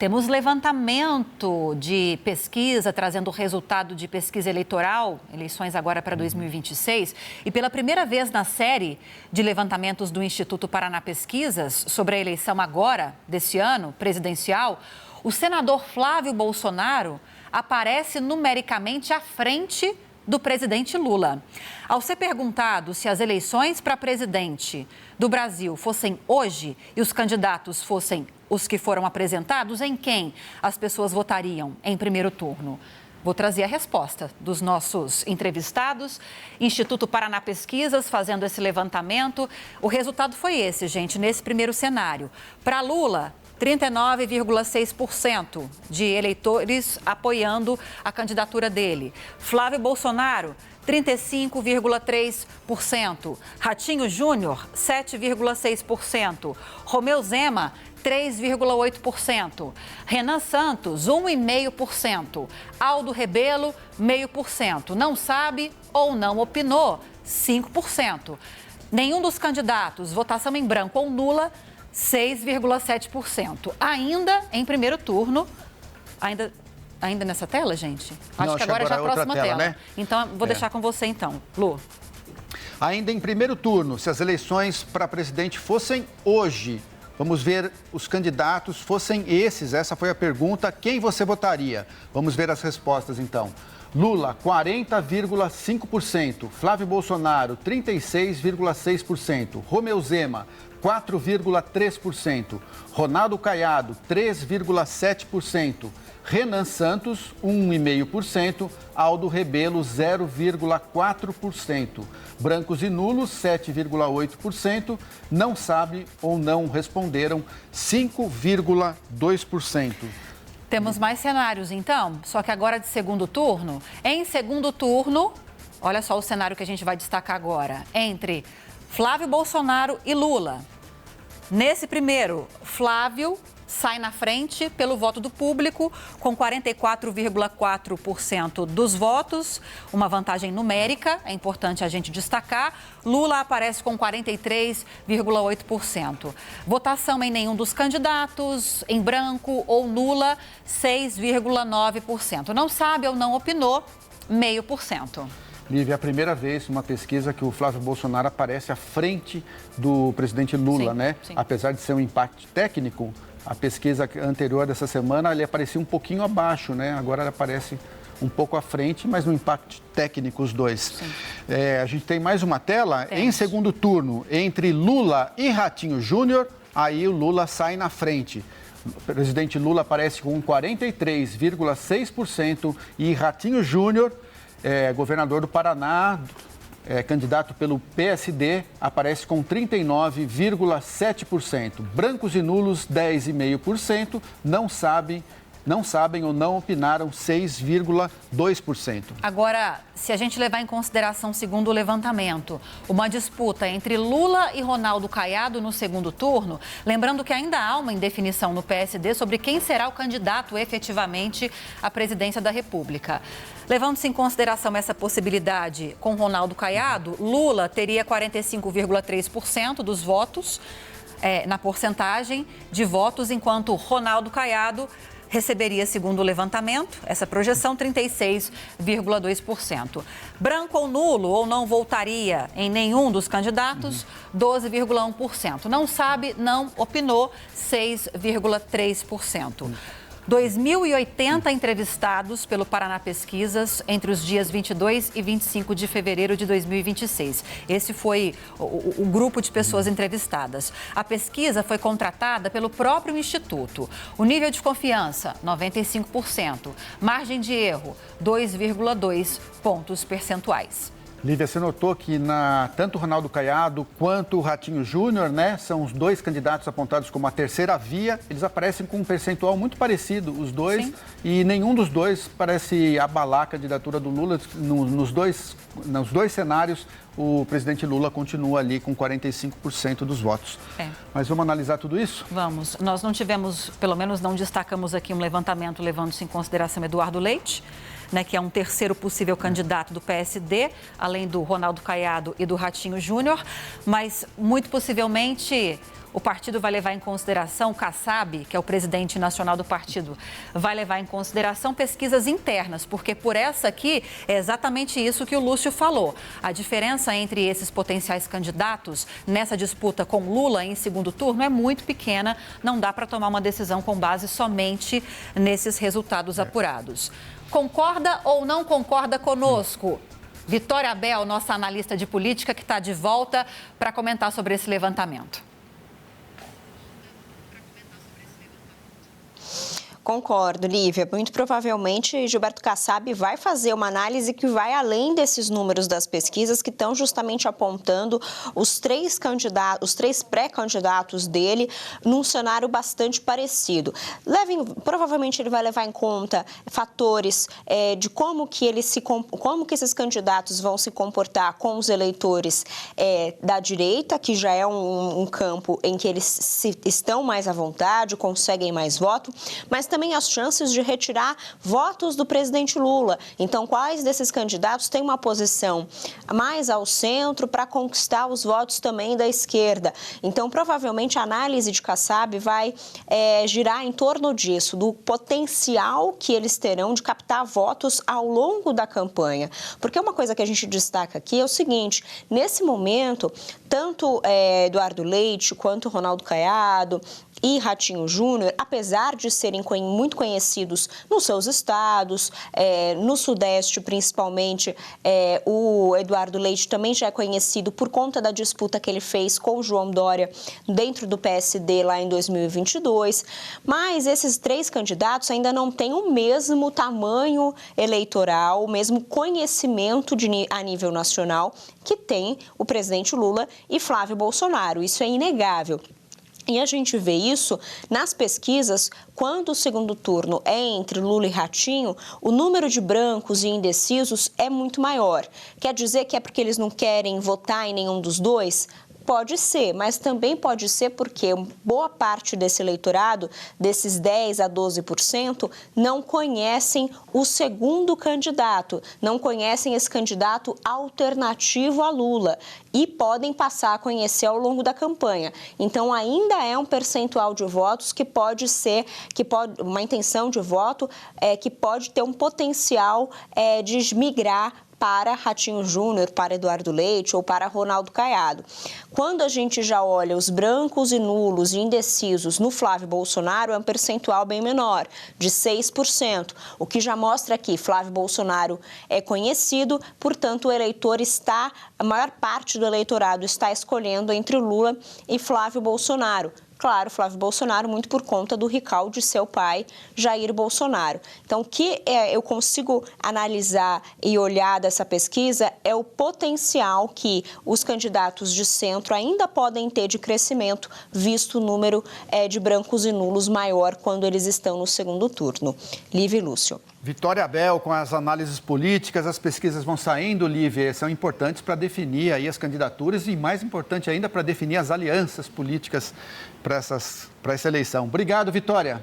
Temos levantamento de pesquisa, trazendo o resultado de pesquisa eleitoral, eleições agora para 2026. E pela primeira vez na série de levantamentos do Instituto Paraná Pesquisas sobre a eleição agora, desse ano, presidencial, o senador Flávio Bolsonaro aparece numericamente à frente do presidente Lula. Ao ser perguntado se as eleições para presidente do Brasil fossem hoje e os candidatos fossem os que foram apresentados, em quem as pessoas votariam em primeiro turno? Vou trazer a resposta dos nossos entrevistados. Instituto Paraná Pesquisas fazendo esse levantamento. O resultado foi esse, gente, nesse primeiro cenário. Para Lula, 39,6% de eleitores apoiando a candidatura dele. Flávio Bolsonaro, 35,3%. Ratinho Júnior, 7,6%. Romeu Zema, 3,8%. Renan Santos, 1,5%. Aldo Rebelo, 0,5%. Não sabe ou não opinou, 5%. Nenhum dos candidatos, votação em branco ou nula, 6,7%. Ainda em primeiro turno, ainda nessa tela, gente? Não, acho que agora já é a próxima tela. Né? Então, vou deixar com você, então. Lu. Ainda em primeiro turno, se as eleições para presidente fossem hoje, vamos ver os candidatos, fossem esses, essa foi a pergunta, quem você votaria? Vamos ver as respostas, então. Lula, 40,5%. Flávio Bolsonaro, 36,6%. Romeu Zema, 4,3%. Ronaldo Caiado, 3,7%. Renan Santos, 1,5%. Aldo Rebelo, 0,4%. Brancos e nulos, 7,8%. Não sabe ou não responderam, 5,2%. Temos mais cenários, então, só que agora de segundo turno. Em segundo turno, olha só o cenário que a gente vai destacar agora, entre Flávio Bolsonaro e Lula. Nesse primeiro, Flávio sai na frente pelo voto do público, com 44,4% dos votos, uma vantagem numérica, é importante a gente destacar. Lula aparece com 43,8%. Votação em nenhum dos candidatos, em branco ou nula, 6,9%. Não sabe ou não opinou, 0,5%. Lívia, é a primeira vez uma pesquisa que o Flávio Bolsonaro aparece à frente do presidente Lula, sim, né? Sim. Apesar de ser um impacto técnico, a pesquisa anterior dessa semana ele aparecia um pouquinho abaixo, né? Agora ele aparece um pouco à frente, mas no impacto técnico os dois. A gente tem mais uma tela. Em segundo turno, entre Lula e Ratinho Júnior, aí o Lula sai na frente. O presidente Lula aparece com 43,6% e Ratinho Júnior, governador do Paraná, candidato pelo PSD, aparece com 39,7%. Brancos e nulos, 10,5%. Não sabem ou não opinaram, 6,2%. Agora, se a gente levar em consideração, segundo o levantamento, uma disputa entre Lula e Ronaldo Caiado no segundo turno, lembrando que ainda há uma indefinição no PSD sobre quem será o candidato efetivamente à presidência da República. Levando-se em consideração essa possibilidade com Ronaldo Caiado, Lula teria 45,3% dos votos, na porcentagem de votos, enquanto Ronaldo Caiado receberia, segundo o levantamento, essa projeção, 36,2%. Branco ou nulo ou não votaria em nenhum dos candidatos, 12,1%. Não sabe, não opinou, 6,3%. 2.080 entrevistados pelo Paraná Pesquisas entre os dias 22 e 25 de fevereiro de 2026. Esse foi o grupo de pessoas entrevistadas. A pesquisa foi contratada pelo próprio Instituto. O nível de confiança, 95%. Margem de erro, 2,2 pontos percentuais. Lívia, você notou que tanto o Ronaldo Caiado quanto o Ratinho Júnior, né, são os dois candidatos apontados como a terceira via. Eles aparecem com um percentual muito parecido, os dois, Sim. E nenhum dos dois parece abalar a candidatura do Lula. Nos dois cenários, o presidente Lula continua ali com 45% dos votos. Mas vamos analisar tudo isso? Vamos. Nós não tivemos, pelo menos não destacamos aqui um levantamento levando-se em consideração Eduardo Leite, né, que é um terceiro possível candidato do PSD, além do Ronaldo Caiado e do Ratinho Júnior, mas muito possivelmente o partido vai levar em consideração, o Kassab, que é o presidente nacional do partido, vai levar em consideração pesquisas internas, porque por essa aqui é exatamente isso que o Lúcio falou. A diferença entre esses potenciais candidatos nessa disputa com Lula em segundo turno é muito pequena, não dá para tomar uma decisão com base somente nesses resultados apurados. Concorda ou não concorda conosco? Vitória Abel, nossa analista de política, que está de volta para comentar sobre esse levantamento. Concordo, Lívia. Muito provavelmente Gilberto Kassab vai fazer uma análise que vai além desses números das pesquisas que estão justamente apontando os três pré-candidatos dele num cenário bastante parecido. Provavelmente ele vai levar em conta fatores de como que esses candidatos vão se comportar com os eleitores da direita, que já é um campo em que eles estão mais à vontade, conseguem mais voto, mas também as chances de retirar votos do presidente Lula. Então, quais desses candidatos têm uma posição mais ao centro para conquistar os votos também da esquerda? Então, provavelmente, a análise de Kassab vai girar em torno disso, do potencial que eles terão de captar votos ao longo da campanha. Porque uma coisa que a gente destaca aqui é o seguinte, nesse momento, tanto Eduardo Leite quanto Ronaldo Caiado e Ratinho Júnior, apesar de serem muito conhecidos nos seus estados, no Sudeste principalmente, o Eduardo Leite também já é conhecido por conta da disputa que ele fez com o João Dória dentro do PSD lá em 2022, mas esses três candidatos ainda não têm o mesmo tamanho eleitoral, o mesmo conhecimento a nível nacional que tem o presidente Lula e Flávio Bolsonaro. Isso é inegável. E a gente vê isso nas pesquisas, quando o segundo turno é entre Lula e Ratinho, o número de brancos e indecisos é muito maior. Quer dizer que é porque eles não querem votar em nenhum dos dois? Pode ser, mas também pode ser porque boa parte desse eleitorado, desses 10% a 12%, não conhecem o segundo candidato, não conhecem esse candidato alternativo a Lula e podem passar a conhecer ao longo da campanha. Então, ainda é um percentual de votos que pode ser, uma intenção de voto que pode ter um potencial de migrar para Ratinho Júnior, para Eduardo Leite ou para Ronaldo Caiado. Quando a gente já olha os brancos e nulos e indecisos no Flávio Bolsonaro, é um percentual bem menor, de 6%, o que já mostra que Flávio Bolsonaro é conhecido, portanto, a maior parte do eleitorado está escolhendo entre Lula e Flávio Bolsonaro. Claro, Flávio Bolsonaro, muito por conta do recall de seu pai, Jair Bolsonaro. Então, o que eu consigo analisar e olhar dessa pesquisa é o potencial que os candidatos de centro ainda podem ter de crescimento, visto o número de brancos e nulos maior quando eles estão no segundo turno. Lívia e Lúcio. Vitória Abel, com as análises políticas, as pesquisas vão saindo, Lívia, são importantes para definir aí as candidaturas e, mais importante ainda, para definir as alianças políticas para essa eleição. Obrigado, Vitória.